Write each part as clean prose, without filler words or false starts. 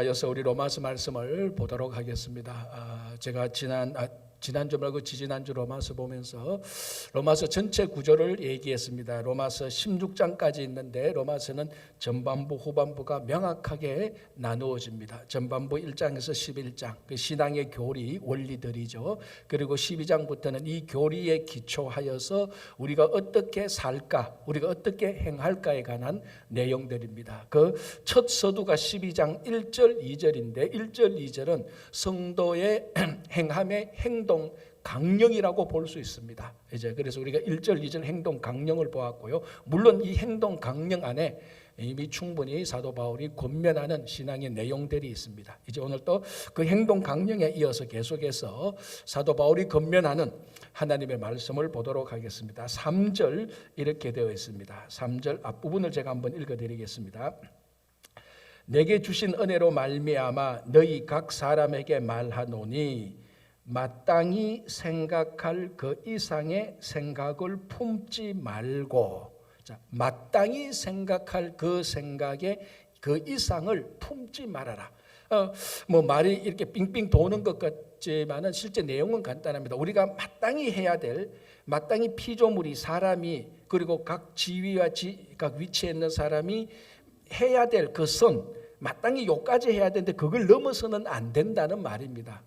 이어서 우리 로마서 말씀을 보도록 하겠습니다. 제가 지난주 말고 지지난주 로마서 보면서 로마서 전체 구조를 얘기했습니다. 로마서 16장까지 있는데 로마서는 전반부 후반부가 명확하게 나누어집니다. 전반부 1장에서 11장 그 신앙의 교리 원리들이죠. 그리고 12장부터는 이 교리에 기초하여서 우리가 어떻게 살까, 우리가 어떻게 행할까에 관한 내용들입니다. 그 첫 서두가 12장 1절 2절인데 1절 2절은 성도의 행함의 행동 강령이라고 볼 수 있습니다. 이제 그래서 우리가 1절 2절 행동 강령을 보았고요. 물론 이 행동 강령 안에 이미 충분히 사도 바울이 권면하는 신앙의 내용들이 있습니다. 이제 오늘 또 그 행동 강령에 이어서 계속해서 사도 바울이 권면하는 하나님의 말씀을 보도록 하겠습니다. 3절 이렇게 되어 있습니다. 3절 앞부분을 제가 한번 읽어드리겠습니다. 내게 주신 은혜로 말미암아 너희 각 사람에게 말하노니 마땅히 생각할 그 이상의 생각을 품지 말고, 자, 마땅히 생각할 그 생각의 그 이상을 품지 말아라. 말이 이렇게 빙빙 도는 것 같지만은 실제 내용은 간단합니다. 우리가 마땅히 해야 될, 마땅히 피조물이 사람이 그리고 각 지위와 각 위치에 있는 사람이 해야 될 그 선, 마땅히 요까지 해야 되는데 그걸 넘어서는 안 된다는 말입니다.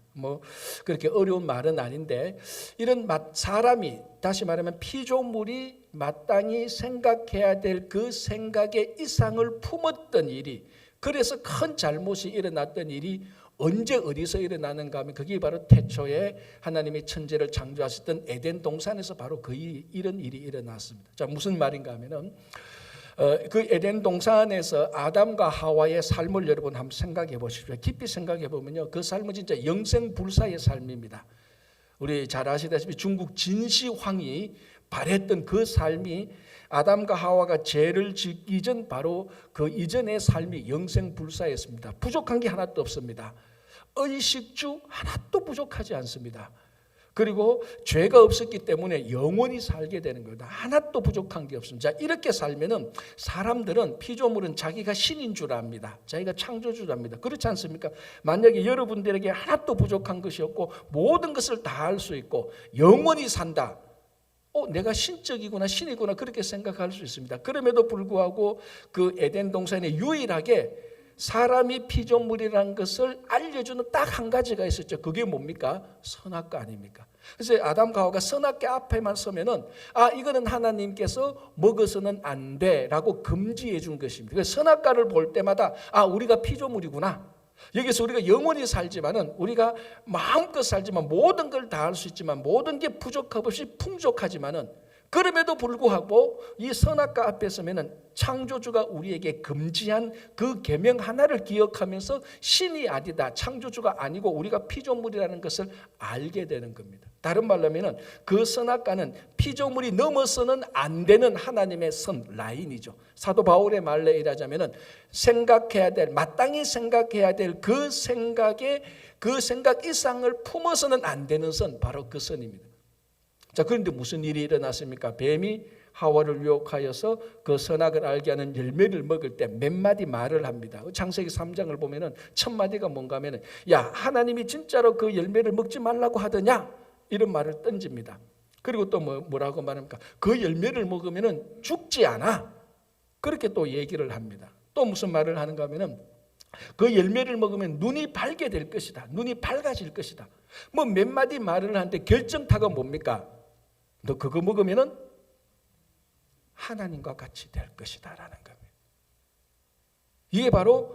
그렇게 어려운 말은 아닌데, 이런 사람이, 다시 말하면 피조물이 마땅히 생각해야 될 그 생각의 이상을 품었던 일이, 그래서 큰 잘못이 일어났던 일이 언제 어디서 일어나는가 하면 그게 바로 태초에 하나님이 천지를 창조하셨던 에덴 동산에서 바로 이런 일이 일어났습니다. 자, 무슨 말인가 하면은 그 에덴 동산에서 아담과 하와의 삶을 여러분 한번 생각해 보십시오. 깊이 생각해 보면요, 그 삶은 진짜 영생불사의 삶입니다. 우리 잘 아시다시피 중국 진시황이 발했던 그 삶이 아담과 하와가 죄를 짓기 전 바로 그 이전의 삶이 영생불사였습니다. 부족한 게 하나도 없습니다. 의식주 하나도 부족하지 않습니다. 그리고 죄가 없었기 때문에 영원히 살게 되는 겁니다. 하나도 부족한 게 없습니다. 자, 이렇게 살면은 사람들은, 피조물은 자기가 신인 줄 압니다. 자기가 창조주를 압니다. 그렇지 않습니까? 만약에 여러분들에게 하나도 부족한 것이 없고 모든 것을 다 할 수 있고 영원히 산다. 내가 신적이구나, 신이구나, 그렇게 생각할 수 있습니다. 그럼에도 불구하고 그 에덴 동산에 유일하게 사람이 피조물이라는 것을 알려주는 딱 한 가지가 있었죠. 그게 뭡니까? 선악과 아닙니까? 그래서 아담과 하와가 선악과 앞에만 서면은 이거는 하나님께서 먹어서는 안 돼라고 금지해 준 것입니다. 그래서 선악과를 볼 때마다 우리가 피조물이구나. 여기서 우리가 영원히 살지만은, 우리가 마음껏 살지만 모든 걸 다 할 수 있지만 모든 게 부족함없이 풍족하지만은, 그럼에도 불구하고 이 선악과 앞에 서면은 창조주가 우리에게 금지한 그 계명 하나를 기억하면서 신이 아니다, 창조주가 아니고 우리가 피조물이라는 것을 알게 되는 겁니다. 다른 말로 하면은 그 선악과는 피조물이 넘어서는 안 되는 하나님의 선 라인이죠. 사도 바울의 말로 일하자면은 생각해야 될, 마땅히 생각해야 될 그 생각 이상을 품어서는 안 되는 선, 바로 그 선입니다. 자, 그런데 무슨 일이 일어났습니까? 뱀이 하와를 유혹하여서 그 선악을 알게 하는 열매를 먹을 때 몇 마디 말을 합니다. 창세기 3장을 보면은 첫 마디가 뭔가 하면은, 야, 하나님이 진짜로 그 열매를 먹지 말라고 하더냐? 이런 말을 던집니다. 그리고 또 뭐라고 말합니까? 그 열매를 먹으면은 죽지 않아. 그렇게 또 얘기를 합니다. 또 무슨 말을 하는가 하면은, 그 열매를 먹으면 눈이 밝게 될 것이다. 눈이 밝아질 것이다. 몇 마디 말을 하는데 결정타가 뭡니까? 너 그거 먹으면은 하나님과 같이 될 것이다 라는 겁니다. 이게 바로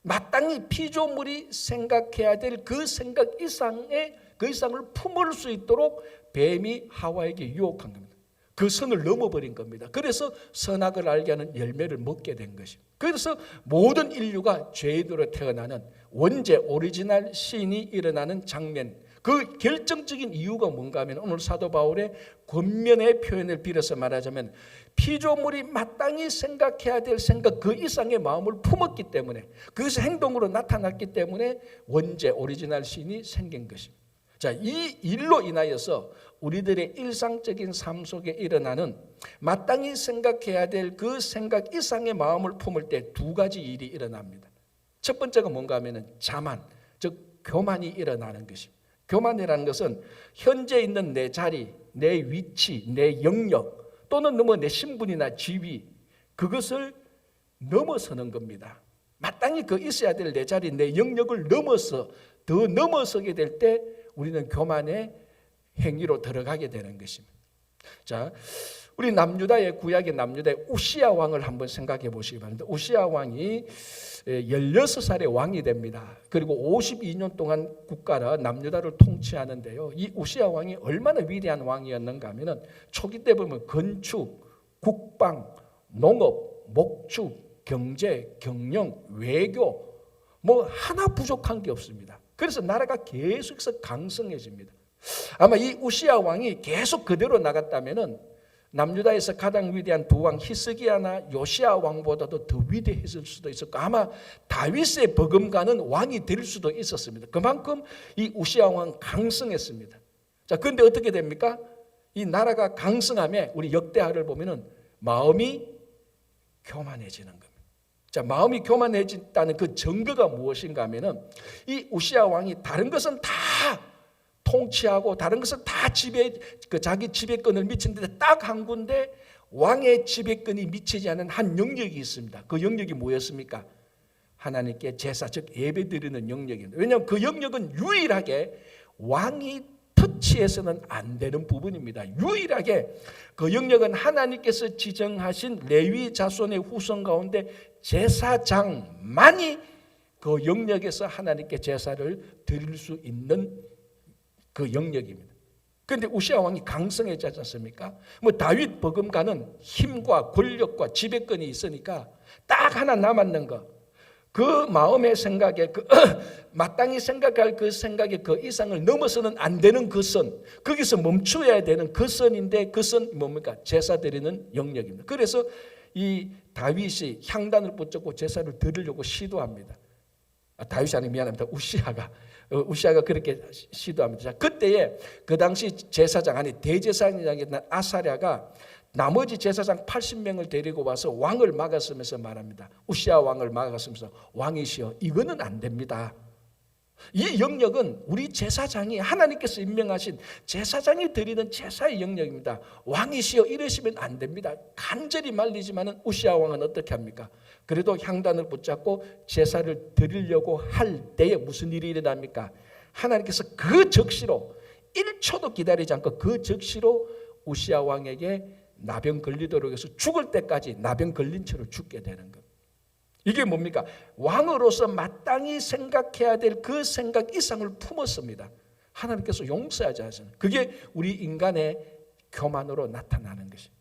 마땅히 피조물이 생각해야 될 그 생각 이상의, 그 이상을 품을 수 있도록 뱀이 하와에게 유혹한 겁니다. 그 선을 넘어버린 겁니다. 그래서 선악을 알게 하는 열매를 먹게 된 것입니다. 그래서 모든 인류가 죄인으로 태어나는 원죄, 오리지널 신이 일어나는 장면, 그 결정적인 이유가 뭔가 하면 오늘 사도 바울의 권면의 표현을 빌어서 말하자면, 피조물이 마땅히 생각해야 될 생각 그 이상의 마음을 품었기 때문에, 그것이 행동으로 나타났기 때문에 원죄, 오리지널 신이 생긴 것입니다. 자, 이 일로 인하여서 우리들의 일상적인 삶 속에 일어나는 마땅히 생각해야 될 그 생각 이상의 마음을 품을 때 두 가지 일이 일어납니다. 첫 번째가 뭔가 하면은 자만, 즉 교만이 일어나는 것입니다. 교만이라는 것은 현재 있는 내 자리, 내 위치, 내 영역 또는 내 신분이나 지위, 그것을 넘어서는 겁니다. 마땅히 그 있어야 될 내 자리, 내 영역을 넘어서 더 넘어서게 될 때 우리는 교만의 행위로 들어가게 되는 것입니다. 자, 우리 남유다의 구약의 남유다의 우시야 왕을 한번 생각해 보시기 바랍니다. 우시야 왕이 16살의 왕이 됩니다. 그리고 52년 동안 국가를 남유다를 통치하는데요. 이 우시야 왕이 얼마나 위대한 왕이었는가 하면은 초기 때 보면 건축, 국방, 농업, 목축, 경제, 경영, 외교 하나 부족한 게 없습니다. 그래서 나라가 계속해서 강성해집니다. 아마 이 우시야 왕이 계속 그대로 나갔다면은 남유다에서 가장 위대한 두 왕 히스기야나 요시야 왕보다도 더 위대했을 수도 있었고 아마 다윗의 버금가는 왕이 될 수도 있었습니다. 그만큼 이 우시야 왕은 강성했습니다. 자, 그런데 어떻게 됩니까? 이 나라가 강성함에 우리 역대하를 보면은 마음이 교만해지는 겁니다. 자, 마음이 교만해진다는 그 증거가 무엇인가 하면은 이 우시야 왕이 다른 것은 다 통치하고 다른 것은 다 자기 지배권을 미치는데 딱 한 군데 왕의 지배권이 미치지 않은 한 영역이 있습니다. 그 영역이 뭐였습니까? 하나님께 제사, 즉 예배 드리는 영역입니다. 왜냐하면 그 영역은 유일하게 왕이 터치해서는 안 되는 부분입니다. 유일하게 그 영역은 하나님께서 지정하신 레위 자손의 후손 가운데 제사장만이 그 영역에서 하나님께 제사를 드릴 수 있는 그 영역입니다. 그런데 우시야 왕이 강성했지 않습니까? 다윗 버금가는 힘과 권력과 지배권이 있으니까 딱 하나 남았는 거. 그 마음의 생각에 마땅히 생각할 그 생각에 그 이상을 넘어서는 안 되는 그 선, 거기서 멈춰야 되는 그 선인데 그 선 뭡니까? 제사 드리는 영역입니다. 그래서 이 다윗이 향단을 붙잡고 제사를 드리려고 시도합니다. 다윗이 아니 미안합니다. 우시야가 그렇게 시도합니다. 자, 그때에 그 당시 제사장 아니 대제사장이었던 아사랴가 나머지 제사장 80명을 데리고 와서 왕을 막았으면서 말합니다. 우시야 왕을 막았으면서 왕이시여 이거는 안 됩니다. 이 영역은 우리 제사장이 하나님께서 임명하신 제사장이 드리는 제사의 영역입니다. 왕이시여 이러시면 안 됩니다. 간절히 말리지만은 우시야 왕은 어떻게 합니까? 그래도 향단을 붙잡고 제사를 드리려고 할 때에 무슨 일이 일어납니까? 하나님께서 그 적시로 1초도 기다리지 않고 그 적시로 우시야 왕에게 나병 걸리도록 해서 죽을 때까지 나병 걸린 채로 죽게 되는 것. 이게 뭡니까? 왕으로서 마땅히 생각해야 될 그 생각 이상을 품었습니다. 하나님께서 용서하지 않으셨어요. 그게 우리 인간의 교만으로 나타나는 것입니다.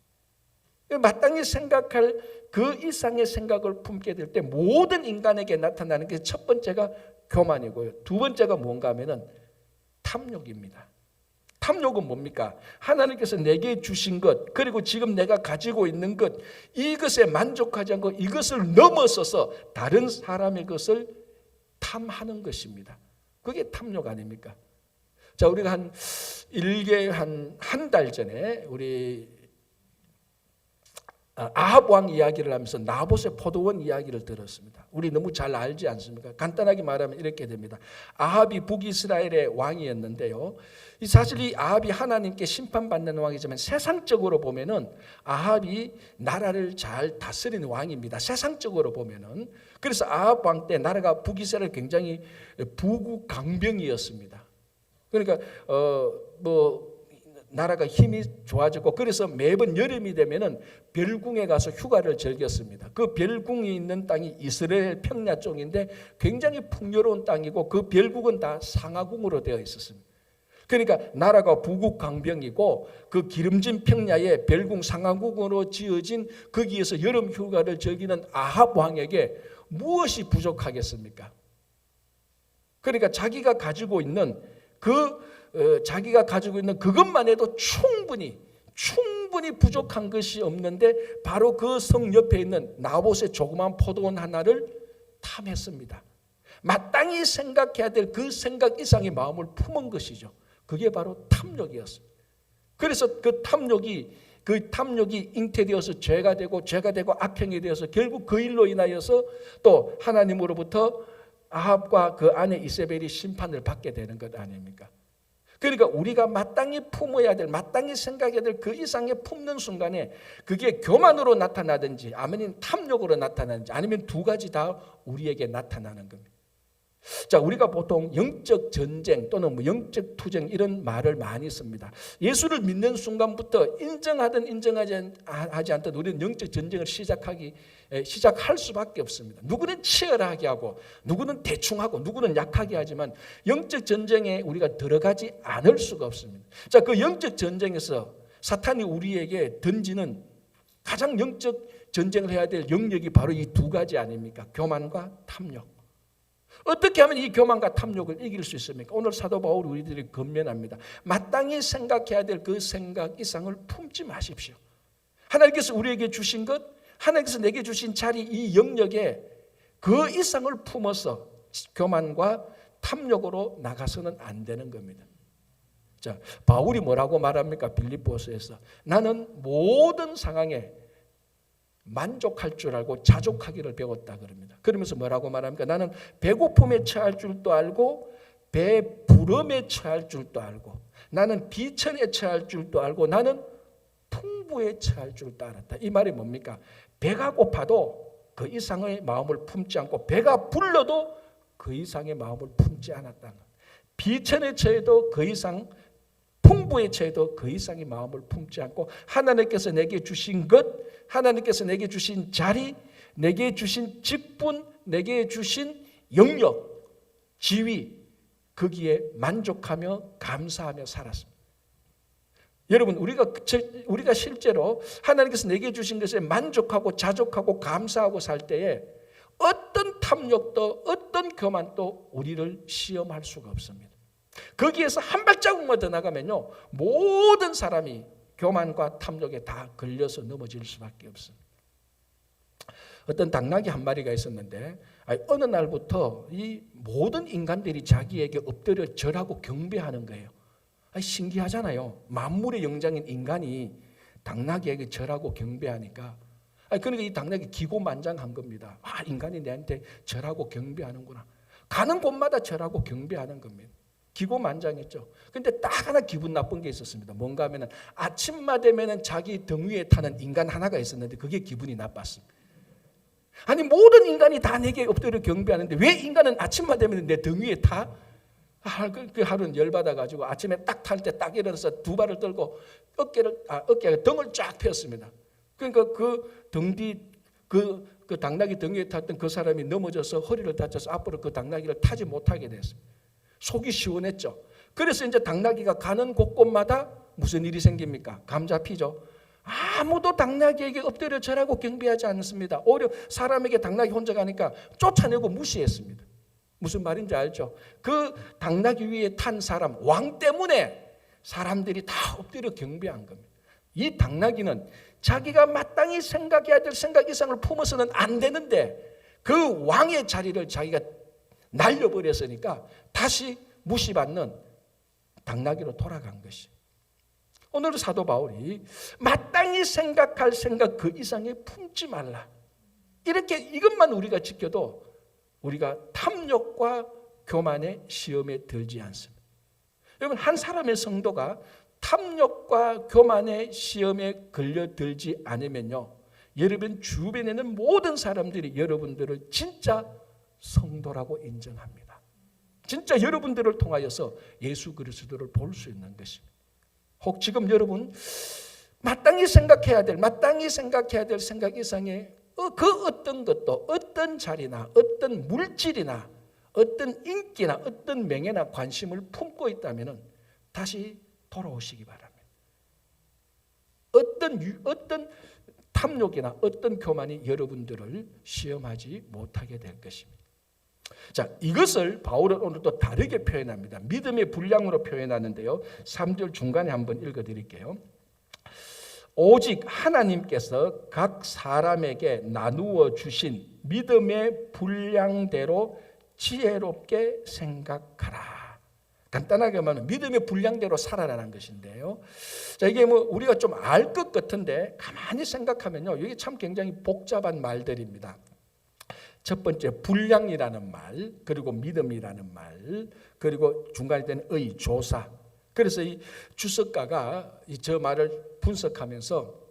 마땅히 생각할 그 이상의 생각을 품게 될 때 모든 인간에게 나타나는 게 첫 번째가 교만이고요. 두 번째가 뭔가 하면은 탐욕입니다. 탐욕은 뭡니까? 하나님께서 내게 주신 것 그리고 지금 내가 가지고 있는 것 이것에 만족하지 않고 이것을 넘어서서 다른 사람의 것을 탐하는 것입니다. 그게 탐욕 아닙니까? 자, 우리가 일개 한 달 전에 우리 아합 왕 이야기를 하면서 나봇의 포도원 이야기를 들었습니다. 우리 너무 잘 알지 않습니까? 간단하게 말하면 이렇게 됩니다. 아합이 북이스라엘의 왕이었는데요. 사실 이 아합이 하나님께 심판받는 왕이지만 세상적으로 보면은 아합이 나라를 잘 다스리는 왕입니다. 세상적으로 보면은. 그래서 아합 왕 때 나라가 북이스라엘 굉장히 부국 강병이었습니다. 그러니까 나라가 힘이 좋아졌고 그래서 매번 여름이 되면은 별궁에 가서 휴가를 즐겼습니다. 그 별궁이 있는 땅이 이스라엘 평야 쪽인데 굉장히 풍요로운 땅이고 그 별궁은 다 상하궁으로 되어 있었습니다. 그러니까 나라가 부국 강병이고 그 기름진 평야에 별궁 상하궁으로 지어진 거기에서 여름 휴가를 즐기는 아합 왕에게 무엇이 부족하겠습니까? 그러니까 자기가 가지고 있는 그것만 해도 충분히 부족한 것이 없는데 바로 그 성 옆에 있는 나봇의 조그만 포도원 하나를 탐했습니다. 마땅히 생각해야 될 그 생각 이상의 마음을 품은 것이죠. 그게 바로 탐욕이었습니다. 그래서 그 탐욕이 잉태되어서 죄가 되고 악행이 되어서 결국 그 일로 인하여서 또 하나님으로부터 아합과 그 아내 이세벨이 심판을 받게 되는 것 아닙니까? 그러니까 우리가 마땅히 품어야 될, 마땅히 생각해야 될 그 이상의 품는 순간에 그게 교만으로 나타나든지 아니면 탐욕으로 나타나든지 아니면 두 가지 다 우리에게 나타나는 겁니다. 자, 우리가 보통 영적 전쟁 또는 영적 투쟁 이런 말을 많이 씁니다. 예수를 믿는 순간부터 인정하든 인정하지 않든 우리는 영적 전쟁을 시작할 수밖에 없습니다. 누구는 치열하게 하고 누구는 대충 하고 누구는 약하게 하지만 영적 전쟁에 우리가 들어가지 않을 수가 없습니다. 자, 그 영적 전쟁에서 사탄이 우리에게 던지는 가장 영적 전쟁을 해야 될 영역이 바로 이 두 가지 아닙니까? 교만과 탐욕. 어떻게 하면 이 교만과 탐욕을 이길 수 있습니까? 오늘 사도 바울이 우리들이 권면합니다. 마땅히 생각해야 될 그 생각 이상을 품지 마십시오. 하나님께서 우리에게 주신 것, 하나님께서 내게 주신 자리 이 영역에 그 이상을 품어서 교만과 탐욕으로 나가서는 안 되는 겁니다. 자, 바울이 뭐라고 말합니까? 빌립보서에서 나는 모든 상황에 만족할 줄 알고 자족하기를 배웠다 그럽니다. 그러면서 뭐라고 말합니까? 나는 배고픔에 처할 줄도 알고 배부름에 처할 줄도 알고 나는 비천에 처할 줄도 알고 나는 풍부에 처할 줄도 알았다. 이 말이 뭡니까? 배가 고파도 그 이상의 마음을 품지 않고 배가 불러도 그 이상의 마음을 품지 않았다는 것. 비천에 처해도 그 이상, 풍부에 처해도 그 이상의 마음을 품지 않고 하나님께서 내게 주신 것, 하나님께서 내게 주신 자리, 내게 주신 직분, 내게 주신 영역, 지위, 거기에 만족하며 감사하며 살았습니다. 여러분, 우리가 실제로 하나님께서 내게 주신 것에 만족하고 자족하고 감사하고 살 때에 어떤 탐욕도 어떤 교만도 우리를 시험할 수가 없습니다. 거기에서 한 발자국만 더 나가면요, 모든 사람이 교만과 탐욕에 다 걸려서 넘어질 수밖에 없습니다. 어떤 당나귀 한 마리가 있었는데 어느 날부터 이 모든 인간들이 자기에게 엎드려 절하고 경배하는 거예요. 신기하잖아요. 만물의 영장인 인간이 당나귀에게 절하고 경배하니까 그러니까 이 당나귀 기고만장한 겁니다. 인간이 내한테 절하고 경배하는구나. 가는 곳마다 절하고 경배하는 겁니다. 기고만장했죠. 근데 딱 하나 기분 나쁜 게 있었습니다. 뭔가 하면은 아침만 되면은 자기 등 위에 타는 인간 하나가 있었는데 그게 기분이 나빴습니다. 아니 모든 인간이 다 내게 엎드려 경배하는데 왜 인간은 아침만 되면 내 등 위에 타? 그 하루는 열받아가지고 아침에 딱 탈 때 딱 일어나서 두 발을 들고 어깨가 등을 쫙 폈습니다. 그러니까 그 등 뒤 그 당나귀 등 위에 탔던 그 사람이 넘어져서 허리를 다쳐서 앞으로 그 당나귀를 타지 못하게 됐습니다. 속이 시원했죠. 그래서 이제 당나귀가 가는 곳곳마다 무슨 일이 생깁니까? 감 잡히죠. 아무도 당나귀에게 엎드려 절하고 경배하지 않습니다. 오히려 사람에게 당나귀 혼자 가니까 쫓아내고 무시했습니다. 무슨 말인지 알죠? 그 당나귀 위에 탄 사람, 왕 때문에 사람들이 다 엎드려 경배한 겁니다. 이 당나귀는 자기가 마땅히 생각해야 될 생각 이상을 품어서는 안 되는데 그 왕의 자리를 자기가 날려버렸으니까 다시 무시받는 당나귀로 돌아간 것이. 오늘 사도 바울이 마땅히 생각할 생각 그 이상에 품지 말라. 이렇게 이것만 우리가 지켜도 우리가 탐욕과 교만의 시험에 들지 않습니다. 여러분, 한 사람의 성도가 탐욕과 교만의 시험에 걸려들지 않으면요, 여러분 주변에는 모든 사람들이 여러분들을 진짜 성도라고 인정합니다. 진짜 여러분들을 통하여서 예수 그리스도를 볼 수 있는 것입니다. 혹 지금 여러분 마땅히 생각해야 될 생각 이상의 그 어떤 것도 어떤 자리나 어떤 물질이나 어떤 인기나 어떤 명예나 관심을 품고 있다면 다시 돌아오시기 바랍니다. 어떤 탐욕이나 어떤 교만이 여러분들을 시험하지 못하게 될 것입니다. 자, 이것을 바울은 오늘 또 다르게 표현합니다. 믿음의 분량으로 표현하는데요. 3절 중간에 한번 읽어드릴게요. 오직 하나님께서 각 사람에게 나누어 주신 믿음의 분량대로 지혜롭게 생각하라. 간단하게 말하면 믿음의 분량대로 살아라는 것인데요. 자, 이게 우리가 좀 알 것 같은데 가만히 생각하면요, 이게 참 굉장히 복잡한 말들입니다. 첫 번째 분량이라는 말, 그리고 믿음이라는 말, 그리고 중간에 되는 의, 조사. 그래서 이 주석가가 저 말을 분석하면서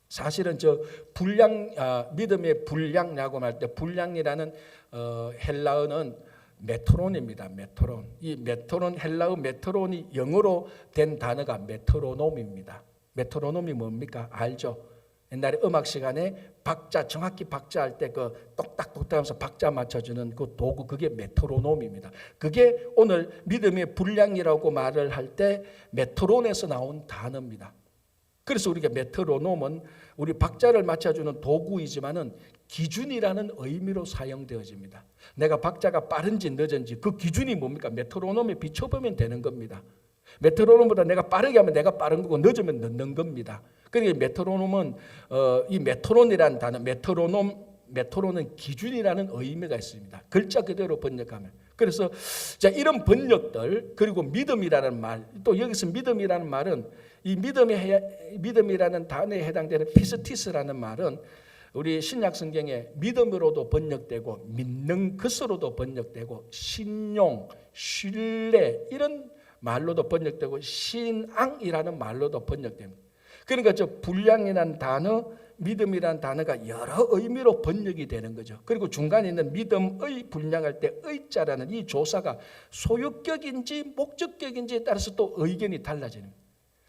사실은 저 분량, 믿음의 분량이라고 말 때 분량이라는 헬라어는 메트론입니다. 메트론. 이 메트론, 헬라어 메트론이 영어로 된 단어가 메트로놈입니다. 메트로놈이 뭡니까? 알죠? 옛날에 음악 시간에 박자, 정확히 박자할 때 그 똑딱똑딱 하면서 박자 맞춰주는 그 도구, 그게 메트로놈입니다. 그게 오늘 믿음의 분량이라고 말을 할 때 메트론에서 나온 단어입니다. 그래서 우리가 메트로놈은 우리 박자를 맞춰주는 도구이지만은 기준이라는 의미로 사용되어집니다. 내가 박자가 빠른지 늦은지 그 기준이 뭡니까? 메트로놈에 비춰보면 되는 겁니다. 메트로놈보다 내가 빠르게 하면 내가 빠른 거고 늦으면 늦는 겁니다. 그러니까 메트로놈은 이 메트론이라는 단어, 메트론은 기준이라는 의미가 있습니다. 글자 그대로 번역하면. 그래서 자, 이런 번역들, 그리고 믿음이라는 말, 또 여기서 믿음이라는 말은 이 믿음이라는 단어에 해당되는 피스티스라는 말은 우리 신약 성경에 믿음으로도 번역되고 믿는 것으로도 번역되고 신용, 신뢰 이런 말로도 번역되고 신앙이라는 말로도 번역됩니다. 그러니까 저 분량이라는 단어, 믿음이라는 단어가 여러 의미로 번역이 되는 거죠. 그리고 중간에 있는 믿음의 분량할 때 의자라는 이 조사가 소유격인지 목적격인지에 따라서 또 의견이 달라지는 거예요.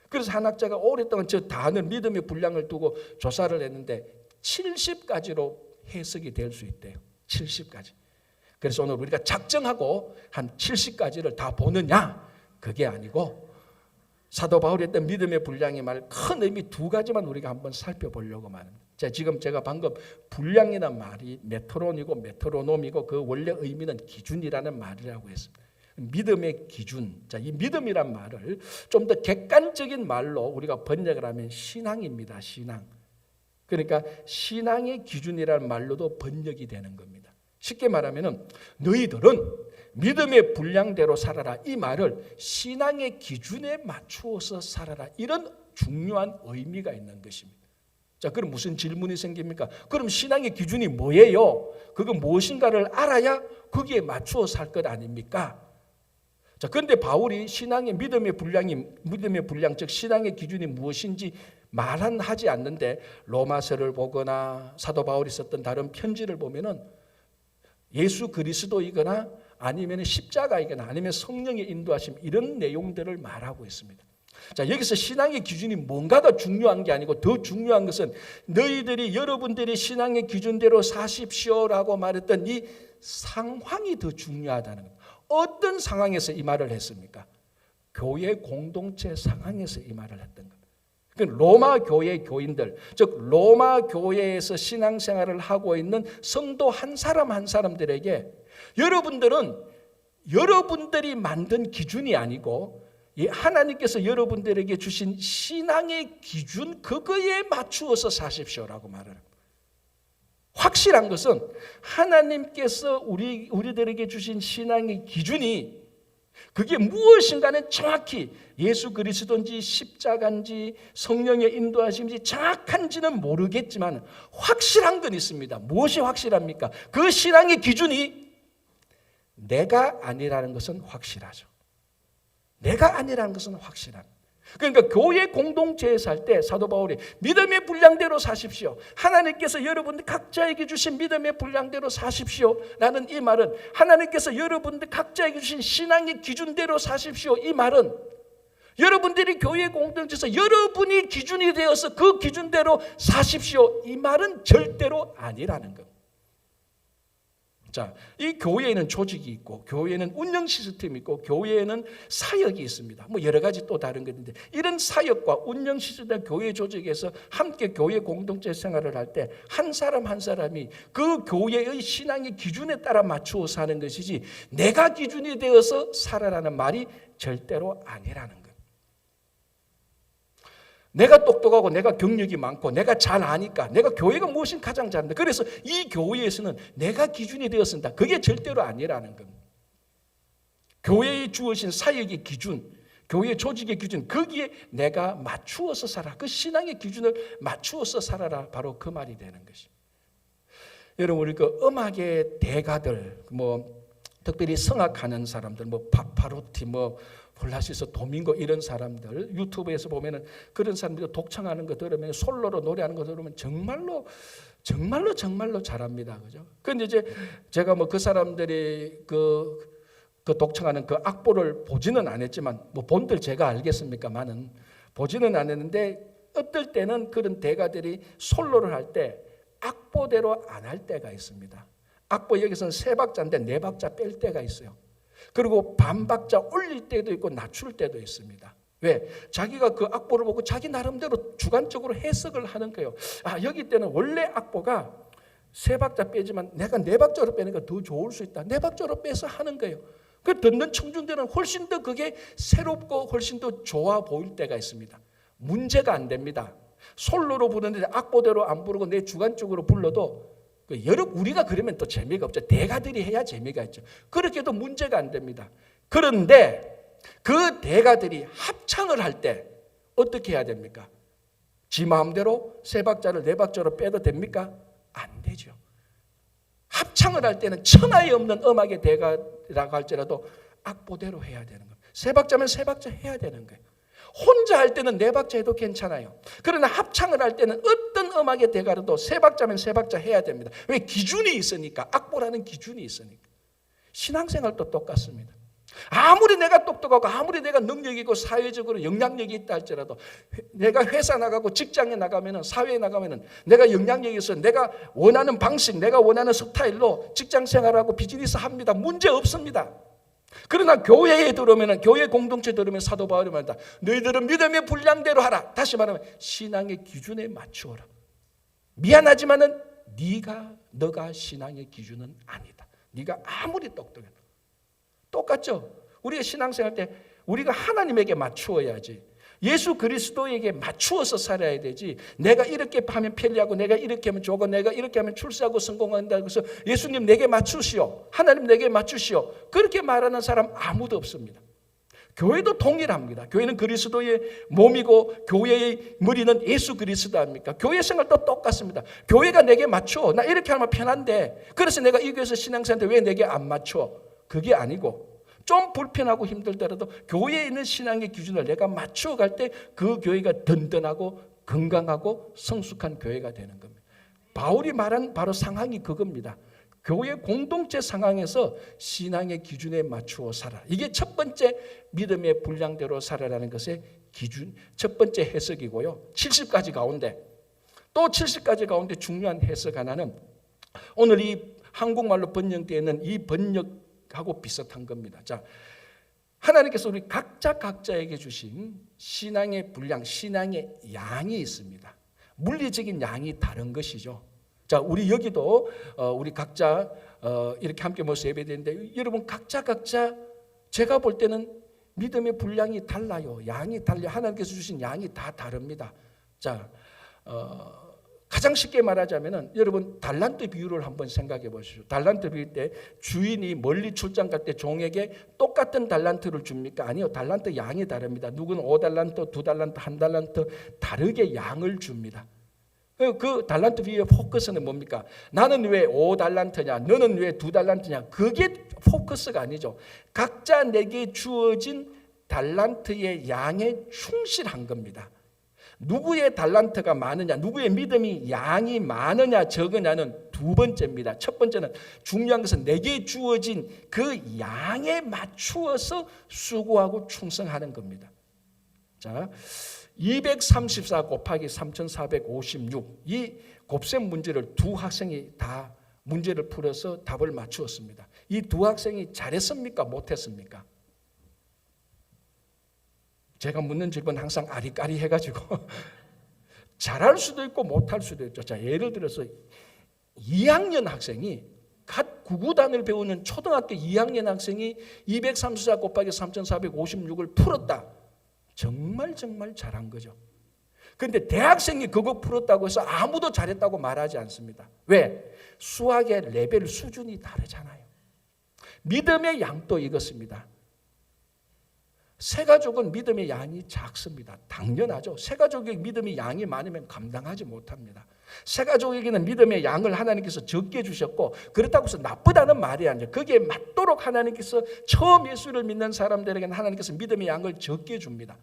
그래서 한 학자가 오랫동안 저 단어 믿음의 분량을 두고 조사를 했는데 70가지로 해석이 될 수 있대요. 70가지. 그래서 오늘 우리가 작정하고 한 70가지를 다 보느냐? 그게 아니고 사도 바울이 했던 믿음의 분량의 말 큰 의미 두 가지만 우리가 한번 살펴보려고 말합니다. 자, 지금 제가 방금 분량이라는 말이 메트론이고 메트로놈이고 그 원래 의미는 기준이라는 말이라고 했습니다. 믿음의 기준. 자, 이 믿음이란 말을 좀 더 객관적인 말로 우리가 번역을 하면 신앙입니다. 신앙. 그러니까 신앙의 기준이라는 말로도 번역이 되는 겁니다. 쉽게 말하면은 너희들은 믿음의 분량대로 살아라. 이 말을 신앙의 기준에 맞추어서 살아라. 이런 중요한 의미가 있는 것입니다. 자, 그럼 무슨 질문이 생깁니까? 그럼 신앙의 기준이 뭐예요? 그거 무엇인가를 알아야 거기에 맞추어 살 것 아닙니까? 자, 그런데 바울이 신앙의 믿음의 분량, 즉 신앙의 기준이 무엇인지 말하지 않는데 로마서를 보거나 사도 바울이 썼던 다른 편지를 보면은 예수 그리스도이거나 아니면 십자가이거나 아니면 성령의 인도하심 이런 내용들을 말하고 있습니다. 자, 여기서 신앙의 기준이 뭔가가 중요한 게 아니고 더 중요한 것은 여러분들이 신앙의 기준대로 사십시오라고 말했던 이 상황이 더 중요하다는 겁니다. 어떤 상황에서 이 말을 했습니까? 교회 공동체 상황에서 이 말을 했던 겁니다. 로마 교회 교인들, 즉 로마 교회에서 신앙생활을 하고 있는 성도 한 사람 한 사람들에게 여러분들은 여러분들이 만든 기준이 아니고 하나님께서 여러분들에게 주신 신앙의 기준 그거에 맞추어서 사십시오라고 말을 합니다. 확실한 것은 하나님께서 우리들에게 주신 신앙의 기준이 그게 무엇인가는 정확히 예수 그리스도인지 십자가인지 성령의 인도하심인지 정확한지는 모르겠지만 확실한 건 있습니다. 무엇이 확실합니까? 그 신앙의 기준이 내가 아니라는 것은 확실하죠. 내가 아니라는 것은 확실합니다. 그러니까 교회 공동체에 살 때 사도 바울이 믿음의 분량대로 사십시오. 하나님께서 여러분들 각자에게 주신 믿음의 분량대로 사십시오. 라는 이 말은 하나님께서 여러분들 각자에게 주신 신앙의 기준대로 사십시오. 이 말은 여러분들이 교회 공동체에서 여러분이 기준이 되어서 그 기준대로 사십시오. 이 말은 절대로 아니라는 겁니다. 자, 이 교회에는 조직이 있고 교회에는 운영 시스템이 있고 교회에는 사역이 있습니다. 뭐 여러 가지 또 다른 것인데 이런 사역과 운영 시스템 교회 조직에서 함께 교회 공동체 생활을 할 때 한 사람 한 사람이 그 교회의 신앙의 기준에 따라 맞추어 사는 것이지 내가 기준이 되어서 살아라는 말이 절대로 아니라는 거예요. 내가 똑똑하고 내가 경력이 많고 내가 잘 아니까 내가 교회가 무엇인 가장 잘한다. 그래서 이 교회에서는 내가 기준이 되었습니다. 그게 절대로 아니라는 겁니다. 교회에 주어진 사역의 기준, 교회 조직의 기준, 거기에 내가 맞추어서 살아. 그 신앙의 기준을 맞추어서 살아라. 바로 그 말이 되는 것입니다. 여러분 우리 그 음악의 대가들 특별히 성악하는 사람들 파파로티 폴라시스 도밍고 이런 사람들 유튜브에서 보면은 그런 사람들이 독창하는 거 들으면 솔로로 노래하는 거 들으면 정말로 잘합니다. 그죠? 근데 이제 제가 그 사람들이 그 독창하는 그 악보를 보지는 않았지만 본들 제가 알겠습니까만은 보지는 않았는데 어떨 때는 그런 대가들이 솔로를 할 때 악보대로 안 할 때가 있습니다. 악보 여기서는 3박자인데 4박자 뺄 때가 있어요. 그리고 반박자 올릴 때도 있고 낮출 때도 있습니다. 왜? 자기가 그 악보를 보고 자기 나름대로 주관적으로 해석을 하는 거예요. 여기 때는 원래 악보가 3박자 빼지만 내가 4박자로 빼니까 더 좋을 수 있다. 4박자로 빼서 하는 거예요. 그 듣는 청중들은 훨씬 더 그게 새롭고 훨씬 더 좋아 보일 때가 있습니다. 문제가 안 됩니다. 솔로로 부르는데 악보대로 안 부르고 내 주관적으로 불러도 우리가 그러면 또 재미가 없죠. 대가들이 해야 재미가 있죠. 그렇게 해도 문제가 안 됩니다. 그런데 그 대가들이 합창을 할 때 어떻게 해야 됩니까? 지 마음대로 3박자를 4박자로 빼도 됩니까? 안 되죠. 합창을 할 때는 천하에 없는 음악의 대가라고 할지라도 악보대로 해야 되는 겁니다. 3박자면 3박자 해야 되는 거예요. 혼자 할 때는 4박자 해도 괜찮아요. 그러나 합창을 할 때는 어떤 음악의 대가라도 3박자면 3박자 해야 됩니다. 왜? 기준이 있으니까. 악보라는 기준이 있으니까. 신앙생활도 똑같습니다. 아무리 내가 똑똑하고 아무리 내가 능력이 있고 사회적으로 영향력이 있다 할지라도 내가 회사 나가고 직장에 나가면 사회에 나가면 내가 영향력이 있어 내가 원하는 방식 내가 원하는 스타일로 직장생활하고 비즈니스 합니다. 문제 없습니다. 그러나 교회에 들어오면 교회 공동체에 들어오면 사도 바울이 말한다. 너희들은 믿음의 분량대로 하라. 다시 말하면 신앙의 기준에 맞추어라. 미안하지만은 너가 신앙의 기준은 아니다. 네가 아무리 똑똑해도 똑같죠. 우리가 신앙생활 때 우리가 하나님에게 맞추어야지. 예수 그리스도에게 맞추어서 살아야 되지. 내가 이렇게 하면 편리하고 내가 이렇게 하면 좋고 내가 이렇게 하면 출세하고 성공한다고 해서 예수님 내게 맞추시오. 하나님 내게 맞추시오. 그렇게 말하는 사람 아무도 없습니다. 교회도 동일합니다. 교회는 그리스도의 몸이고 교회의 머리는 예수 그리스도 아닙니까? 교회 생활도 똑같습니다. 교회가 내게 맞춰. 나 이렇게 하면 편한데 그래서 내가 이 교회에서 신앙생활인데 왜 내게 안 맞춰? 그게 아니고 좀 불편하고 힘들더라도 교회에 있는 신앙의 기준을 내가 맞추어 갈 때 그 교회가 든든하고 건강하고 성숙한 교회가 되는 겁니다. 바울이 말한 바로 상황이 그겁니다. 교회 공동체 상황에서 신앙의 기준에 맞추어 살아. 이게 첫 번째 믿음의 분량대로 살아라는 것의 기준, 첫 번째 해석이고요. 70가지 가운데 또 70가지 가운데 중요한 해석 하나는 오늘 이 한국말로 번역되어 있는 이 번역하고 비슷한 겁니다. 자, 하나님께서 우리 각자에게 주신 신앙의 분량, 신앙의 양이 있습니다. 물리적인 양이 다른 것이죠. 자, 우리 여기도 우리 각자 이렇게 함께 모여서 예배드리는데 여러분 각자 제가 볼 때는 믿음의 분량이 달라요. 양이 달라요. 하나님께서 주신 양이 다 다릅니다. 자, 가장 쉽게 말하자면은 여러분 달란트 비유를 한번 생각해 보시죠. 달란트 비유 때 주인이 멀리 출장 갈 때 종에게 똑같은 달란트를 줍니까? 아니요. 달란트 양이 다릅니다. 누구는 5달란트, 2달란트, 1달란트 다르게 양을 줍니다. 그 달란트 비유의 포커스는 뭡니까? 나는 왜 5달란트냐? 너는 왜 2달란트냐? 그게 포커스가 아니죠. 각자 내게 주어진 달란트의 양에 충실한 겁니다. 누구의 달란트가 많으냐, 누구의 믿음이 양이 많으냐 적으냐는 두 번째입니다. 첫 번째는 중요한 것은 내게 주어진 그 양에 맞추어서 수고하고 충성하는 겁니다. 자, 234 곱하기 3456 이 곱셈 문제를 두 학생이 다 문제를 풀어서 답을 맞추었습니다. 이 두 학생이 잘했습니까? 못했습니까? 제가 묻는 질문 항상 아리까리 해가지고 잘할 수도 있고 못할 수도 있죠. 자, 예를 들어서 2학년 학생이 갓 구구단을 배우는 초등학교 2학년 학생이 234 곱하기 3456을 풀었다. 정말 잘한 거죠. 그런데 대학생이 그거 풀었다고 해서 아무도 잘했다고 말하지 않습니다. 왜? 수학의 레벨 수준이 다르잖아요. 믿음의 양도 이것입니다. 새가족은 믿음의 양이 작습니다. 당연하죠. 새가족의 믿음의 양이 많으면 감당하지 못합니다. 새가족에게는 믿음의 양을 하나님께서 적게 주셨고, 그렇다고 해서 나쁘다는 말이 아니죠. 거기에 맞도록 하나님께서 처음 예수를 믿는 사람들에게는 하나님께서 믿음의 양을 적게 줍니다.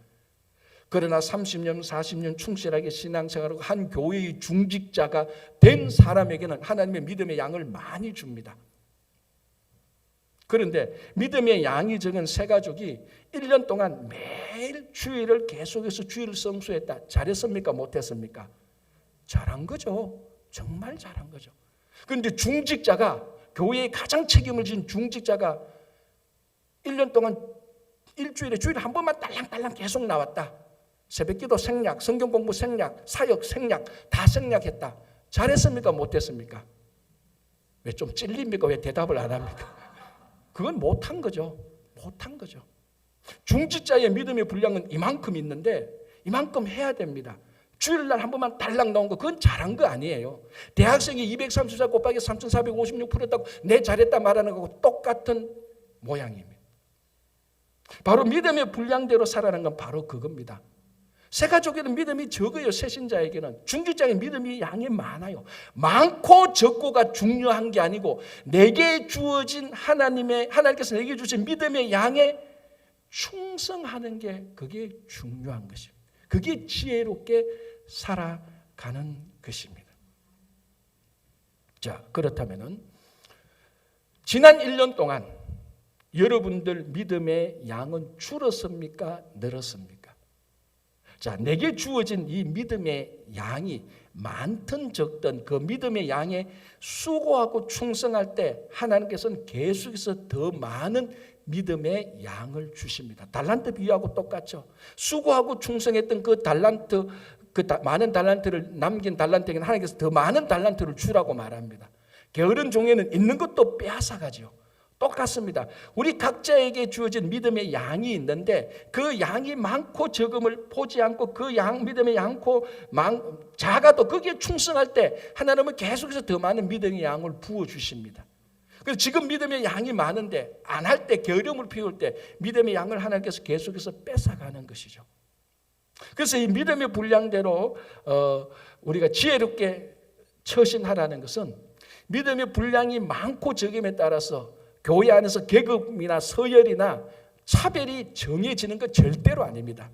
그러나 30년, 40년 충실하게 신앙생활하고 한 교회의 중직자가 된 사람에게는 하나님의 믿음의 양을 많이 줍니다. 그런데 믿음의 양이 적은 새가족이 1년 동안 매일 주일을 계속해서 주일을 성수했다. 잘했습니까? 못했습니까? 잘한 거죠. 정말 잘한 거죠. 그런데 중직자가, 교회에 가장 책임을 진 중직자가 1년 동안 일주일에 주일에 한 번만 딸랑딸랑 계속 나왔다. 새벽기도 생략, 성경공부 생략, 사역 생략, 다 생략했다. 잘했습니까? 못했습니까? 왜 좀 찔립니까? 왜 대답을 안 합니까? 그건 못한 거죠. 못한 거죠. 중직자의 믿음의 분량은 이만큼 있는데 이만큼 해야 됩니다. 주일날 한 번만 달랑 나온 거 그건 잘한 거 아니에요. 대학생이 234 곱하기 3456 풀었다고 내 잘했다 말하는 거하고 똑같은 모양입니다. 바로 믿음의 분량대로 살아가는 건 바로 그겁니다. 새가족에는 믿음이 적어요. 새신자에게는. 중직자의 믿음이 양이 많아요. 많고 적고가 중요한 게 아니고 내게 주어진 하나님께서 내게 주신 믿음의 양에 충성하는 게 그게 중요한 것입니다. 그게 지혜롭게 살아가는 것입니다. 자, 그렇다면은 지난 1년 동안 여러분들 믿음의 양은 줄었습니까? 늘었습니까? 자, 내게 주어진 이 믿음의 양이 많든 적든 그 믿음의 양에 수고하고 충성할 때 하나님께서는 계속해서 더 많은 믿음의 양을 주십니다. 달란트 비유하고 똑같죠. 수고하고 충성했던 그 달란트, 많은 달란트를 남긴 달란트에게는 하나님께서 더 많은 달란트를 주라고 말합니다. 게으른 종에는 있는 것도 빼앗아가죠. 똑같습니다. 우리 각자에게 주어진 믿음의 양이 있는데 그 양이 많고 적음을 보지 않고 그 믿음의 양고 작아도 거기에 충성할 때 하나님은 계속해서 더 많은 믿음의 양을 부어주십니다. 그래서 지금 믿음의 양이 많은데 안 할 때 게으름을 피울 때 믿음의 양을 하나님께서 계속해서 뺏어가는 것이죠. 그래서 이 믿음의 분량대로 우리가 지혜롭게 처신하라는 것은 믿음의 분량이 많고 적음에 따라서 교회 안에서 계급이나 서열이나 차별이 정해지는 건 절대로 아닙니다.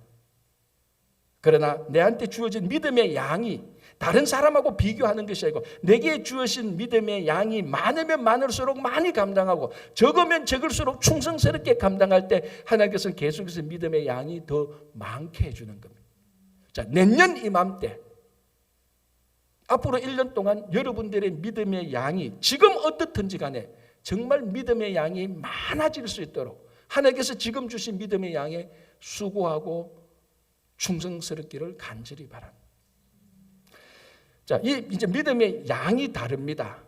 그러나 내한테 주어진 믿음의 양이 다른 사람하고 비교하는 것이 아니고 내게 주어진 믿음의 양이 많으면 많을수록 많이 감당하고 적으면 적을수록 충성스럽게 감당할 때 하나님께서는 계속해서 믿음의 양이 더 많게 해주는 겁니다. 자, 내년 이맘때 앞으로 1년 동안 여러분들의 믿음의 양이 지금 어떻든지 간에 정말 믿음의 양이 많아질 수 있도록 하나님께서 지금 주신 믿음의 양에 수고하고 충성스럽기를 간절히 바랍니다. 자, 이제 믿음의 양이 다릅니다.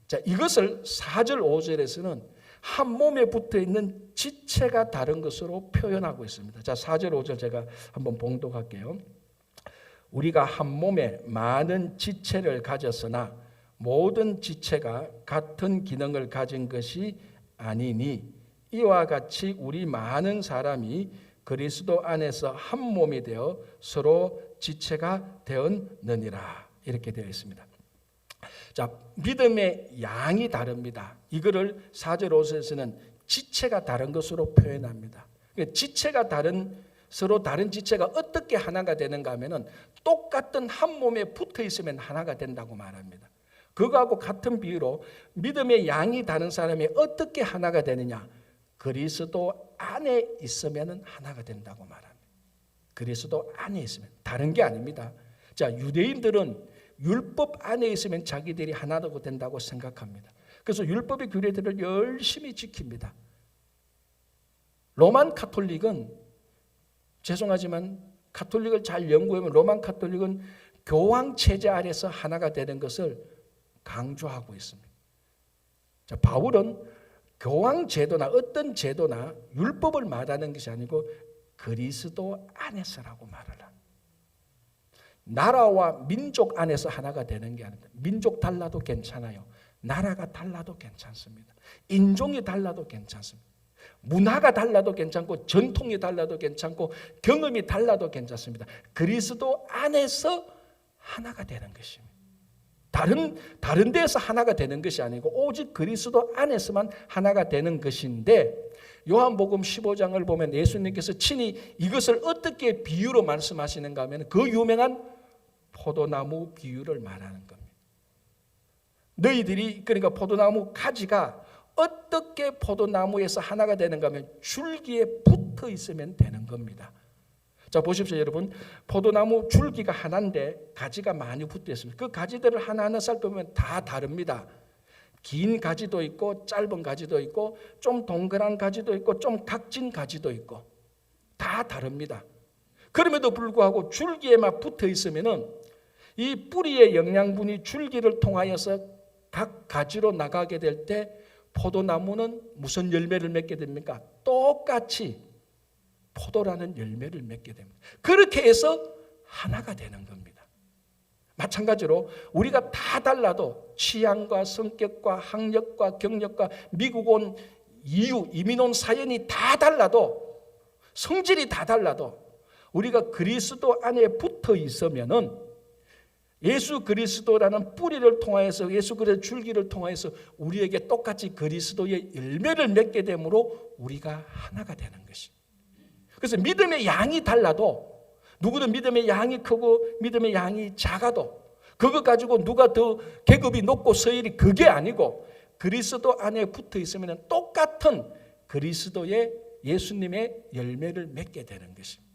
자, 이것을 4절, 5절에서는 한 몸에 붙어 있는 지체가 다른 것으로 표현하고 있습니다. 자, 4절, 5절 제가 한번 봉독할게요. 우리가 한 몸에 많은 지체를 가졌으나 모든 지체가 같은 기능을 가진 것이 아니니 이와 같이 우리 많은 사람이 그리스도 안에서 한 몸이 되어 서로 지체가 되었느니라. 이렇게 되어 있습니다. 자, 믿음의 양이 다릅니다. 이거를 4절 5절에서는 지체가 다른 것으로 표현합니다. 지체가 서로 다른 지체가 어떻게 하나가 되는가 하면은 똑같은 한 몸에 붙어 있으면 하나가 된다고 말합니다. 그거하고 같은 비유로 믿음의 양이 다른 사람이 어떻게 하나가 되느냐? 그리스도 안에 있으면 하나가 된다고 말합니다. 그리스도 안에 있으면 다른 게 아닙니다. 자, 유대인들은 율법 안에 있으면 자기들이 하나가 된다고 생각합니다. 그래서 율법의 규례들을 열심히 지킵니다. 로만 카톨릭은 죄송하지만 카톨릭을 잘 연구하면 로만 카톨릭은 교황 체제 아래서 하나가 되는 것을 강조하고 있습니다. 자, 바울은 교황 제도나 어떤 제도나 율법을 말하는 것이 아니고 그리스도 안에서라고 말을 합니다. 나라와 민족 안에서 하나가 되는 게 아닙니다. 민족 달라도 괜찮아요. 나라가 달라도 괜찮습니다. 인종이 달라도 괜찮습니다. 문화가 달라도 괜찮고 전통이 달라도 괜찮고 경험이 달라도 괜찮습니다. 그리스도 안에서 하나가 되는 것입니다. 다른 데에서 하나가 되는 것이 아니고 오직 그리스도 안에서만 하나가 되는 것인데, 요한복음 15장을 보면 예수님께서 친히 이것을 어떻게 비유로 말씀하시는가 하면 그 유명한 포도나무 비유를 말하는 겁니다. 너희들이, 그러니까 포도나무 가지가 어떻게 포도나무에서 하나가 되는가 하면 줄기에 붙어 있으면 되는 겁니다. 자, 보십시오 여러분. 포도나무 줄기가 하나인데 가지가 많이 붙어 있습니다. 그 가지들을 하나하나 살펴보면 다 다릅니다. 긴 가지도 있고 짧은 가지도 있고 좀 동그란 가지도 있고 좀 각진 가지도 있고 다 다릅니다. 그럼에도 불구하고 줄기에만 붙어 있으면은 이 뿌리의 영양분이 줄기를 통하여서 각 가지로 나가게 될 때 포도나무는 무슨 열매를 맺게 됩니까? 똑같이 포도라는 열매를 맺게 됩니다. 그렇게 해서 하나가 되는 겁니다. 마찬가지로 우리가 다 달라도 취향과 성격과 학력과 경력과 미국 온 이유, 이민 온 사연이 다 달라도, 성질이 다 달라도 우리가 그리스도 안에 붙어 있으면은 예수 그리스도라는 뿌리를 통하여서, 예수 그리스도의 줄기를 통하여서 우리에게 똑같이 그리스도의 열매를 맺게 되므로 우리가 하나가 되는 것입니다. 그래서 믿음의 양이 달라도, 누구는 믿음의 양이 크고 믿음의 양이 작아도 그것 가지고 누가 더 계급이 높고 서열이, 그게 아니고 그리스도 안에 붙어 있으면 똑같은 그리스도의, 예수님의 열매를 맺게 되는 것입니다.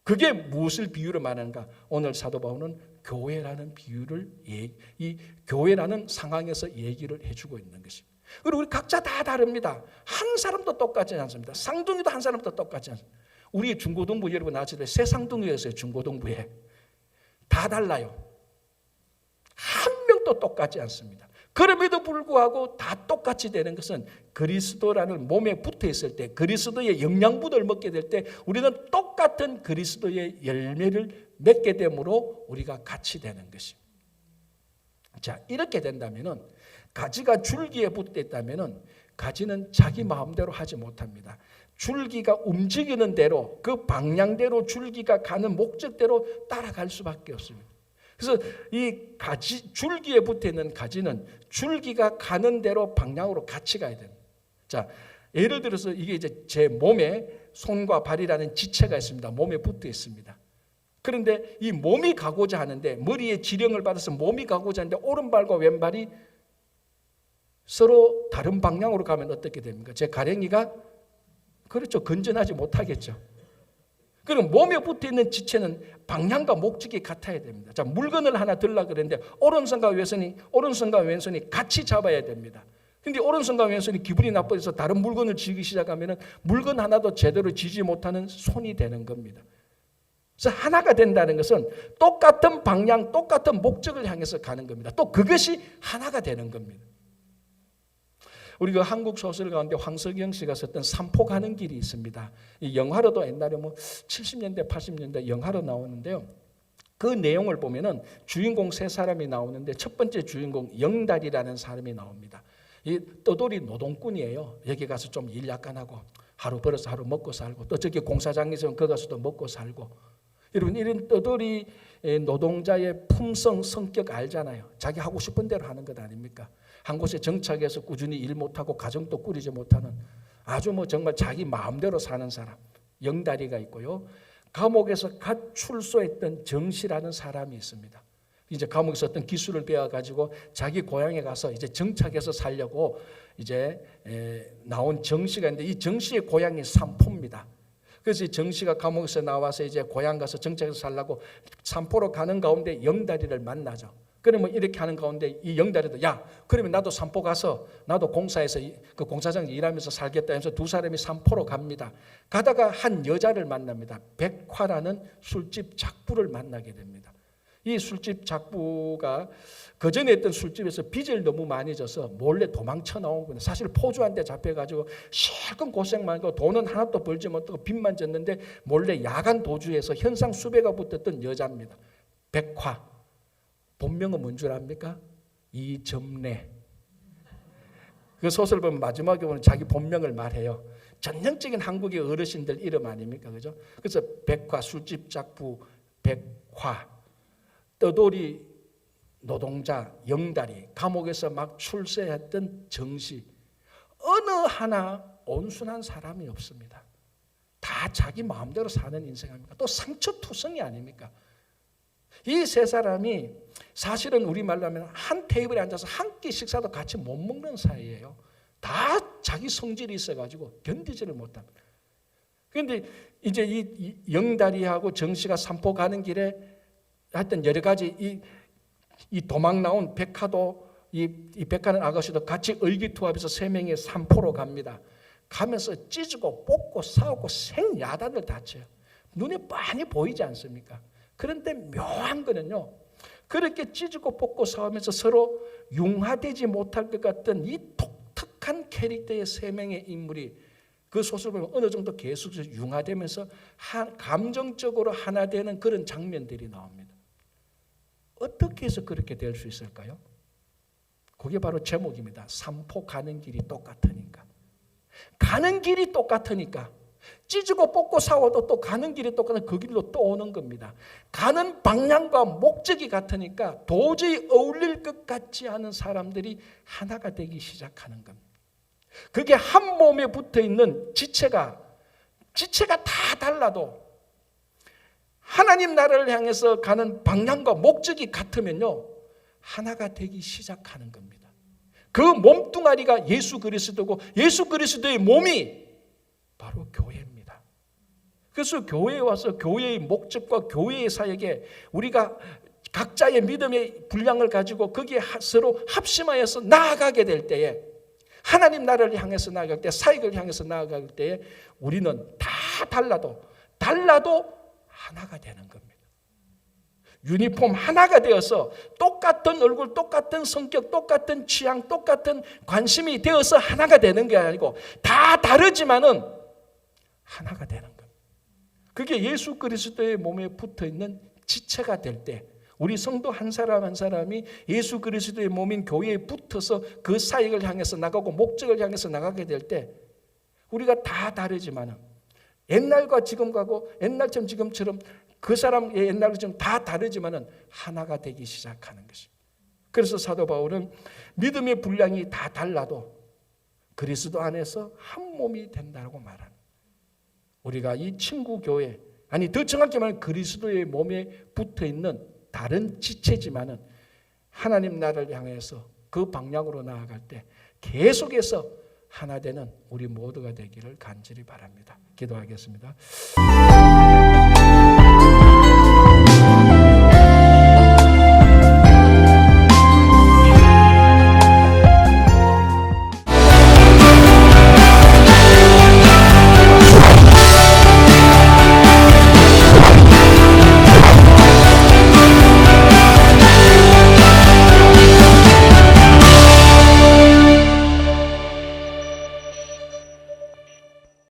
그게 무엇을 비유로 말하는가? 오늘 사도 바울은 교회라는 비유를, 이 교회라는 상황에서 얘기를 해주고 있는 것입니다. 그리고 우리 각자 다 다릅니다. 한 사람도 똑같지 않습니다. 쌍둥이도 한 사람도 똑같지 않습니다. 우리 중고등부 여러분 아실 때 세 쌍둥이였어요. 중고등부에 다 달라요. 한 명도 똑같지 않습니다. 그럼에도 불구하고 다 똑같이 되는 것은 그리스도라는 몸에 붙어 있을 때, 그리스도의 영양분을 먹게 될 때 우리는 똑같은 그리스도의 열매를 맺게 되므로 우리가 같이 되는 것입니다. 자, 이렇게 된다면은, 가지가 줄기에 붙어 있다면은 가지는 자기 마음대로 하지 못합니다. 줄기가 움직이는 대로, 그 방향대로 줄기가 가는 목적대로 따라갈 수밖에 없습니다. 그래서 이 가지, 줄기에 붙어 있는 가지는 줄기가 가는 대로 방향으로 같이 가야 됩니다. 자, 예를 들어서 이게 이제 제 몸에 손과 발이라는 지체가 있습니다. 몸에 붙어 있습니다. 그런데 이 몸이 가고자 하는데, 머리에 지령을 받아서 몸이 가고자 하는데 오른발과 왼발이 서로 다른 방향으로 가면 어떻게 됩니까? 제 가랭이가, 그렇죠, 건전하지 못하겠죠. 그럼 몸에 붙어있는 지체는 방향과 목적이 같아야 됩니다. 자, 물건을 하나 들려고 그랬는데 오른손과 왼손이 같이 잡아야 됩니다. 근데 오른손과 왼손이 기분이 나빠져서 다른 물건을 쥐기 시작하면 물건 하나도 제대로 쥐지 못하는 손이 되는 겁니다. 그래서 하나가 된다는 것은 똑같은 방향, 똑같은 목적을 향해서 가는 겁니다. 또 그것이 하나가 되는 겁니다. 우리 그 한국 소설 가운데 황석영 씨가 썼던 삼포 가는 길이 있습니다. 이 영화로도 옛날에 70년대, 80년대 영화로 나오는데요. 그 내용을 보면은 주인공 세 사람이 나오는데 첫 번째 주인공 영달이라는 사람이 나옵니다. 이 떠돌이 노동꾼이에요. 여기 가서 좀 일 약간 하고 하루 벌어서 하루 먹고 살고, 또 저기 공사장에서 그 가서도 먹고 살고. 여러분, 이런 떠돌이 노동자의 품성, 성격 알잖아요. 자기 하고 싶은 대로 하는 것 아닙니까? 한 곳에 정착해서 꾸준히 일 못하고 가정도 꾸리지 못하는 아주 정말 자기 마음대로 사는 사람, 영다리가 있고요. 감옥에서 갓 출소했던 정씨라는 사람이 있습니다. 이제 감옥에서 어떤 기술을 배워가지고 자기 고향에 가서 이제 정착해서 살려고 이제 나온 정씨가 있는데, 이 정씨의 고향이 삼포입니다. 그래서 정씨가 감옥에서 나와서 이제 고향 가서 정착해서 살려고 삼포로 가는 가운데 영다리를 만나죠. 그러면 이렇게 하는 가운데 이 영다리도, 야, 그러면 나도 삼포 가서 나도 공사에서 그 공사장 일하면서 살겠다 하면서 두 사람이 삼포로 갑니다. 가다가 한 여자를 만납니다. 백화라는 술집 작부를 만나게 됩니다. 이 술집 작부가 그전에 했던 술집에서 빚을 너무 많이 져서 몰래 도망쳐 나온 거예요. 사실 포주한테 잡혀가지고 실컷 고생만 하고 돈은 하나도 벌지 못하고 빚만 졌는데 몰래 야간 도주해서 현상 수배가 붙었던 여자입니다. 백화. 본명은 뭔 줄 압니까? 이점래. 그 소설 보면 마지막에 보면 자기 본명을 말해요. 전형적인 한국의 어르신들 이름 아닙니까? 그죠? 그래서 백화, 술집 작부 백화, 떠돌이 노동자 영다리, 감옥에서 막 출세했던 정시, 어느 하나 온순한 사람이 없습니다. 다 자기 마음대로 사는 인생 아닙니까? 또 상처투성이 아닙니까? 이 세 사람이 사실은 우리말로 하면 한 테이블에 앉아서 한 끼 식사도 같이 못 먹는 사이예요. 다 자기 성질이 있어가지고 견디지를 못합니다. 그런데 이제 이 영다리하고 정씨가 산포 가는 길에 하여튼 여러 가지 이 도망 나온 백화도 이 백화는 아가씨도 같이 의기투합해서 세 명이 산포로 갑니다. 가면서 찢고 뽑고 싸우고 생야단을 다쳐요. 눈에 빤히 보이지 않습니까? 그런데 묘한 거는요, 그렇게 찢고 뽑고 싸우면서 서로 융화되지 못할 것 같던 이 독특한 캐릭터의 세 명의 인물이 그 소설 보면 어느 정도 계속해서 융화되면서 감정적으로 하나 되는 그런 장면들이 나옵니다. 어떻게 해서 그렇게 될 수 있을까요? 그게 바로 제목입니다. 산포 가는 길이 똑같으니까. 가는 길이 똑같으니까. 찢고 뽑고 싸워도 또 가는 길이 똑같은 그 길로 또 오는 겁니다. 가는 방향과 목적이 같으니까 도저히 어울릴 것 같지 않은 사람들이 하나가 되기 시작하는 겁니다. 그게 한 몸에 붙어 있는 지체가 다 달라도 하나님 나라를 향해서 가는 방향과 목적이 같으면요, 하나가 되기 시작하는 겁니다. 그 몸뚱아리가 예수 그리스도고 예수 그리스도의 몸이 바로 교회입니다. 그래서 교회에 와서 교회의 목적과 교회의 사역에 우리가 각자의 믿음의 분량을 가지고 거기에 서로 합심하여서 나아가게 될 때에, 하나님 나라를 향해서 나아갈 때, 사역을 향해서 나아갈 때에 우리는 다 달라도 하나가 되는 겁니다. 유니폼 하나가 되어서 똑같은 얼굴, 똑같은 성격, 똑같은 취향, 똑같은 관심이 되어서 하나가 되는 게 아니고 다 다르지만은 하나가 되는 겁니다. 그게 예수 그리스도의 몸에 붙어있는 지체가 될 때, 우리 성도 한 사람 한 사람이 예수 그리스도의 몸인 교회에 붙어서 그 사역을 향해서 나가고 목적을 향해서 나가게 될 때, 우리가 다 다르지만은 옛날과 지금하고 옛날처럼 지금처럼 그 사람의 옛날과 지금 다 다르지만은 하나가 되기 시작하는 것입니다. 그래서 사도 바울은 믿음의 분량이 다 달라도 그리스도 안에서 한 몸이 된다고 말합니다. 우리가 이 친구 교회, 아니 더 정확히 말하면 그리스도의 몸에 붙어 있는 다른 지체지만은 하나님 나라를 향해서 그 방향으로 나아갈 때 계속해서 하나 되는 우리 모두가 되기를 간절히 바랍니다. 기도하겠습니다.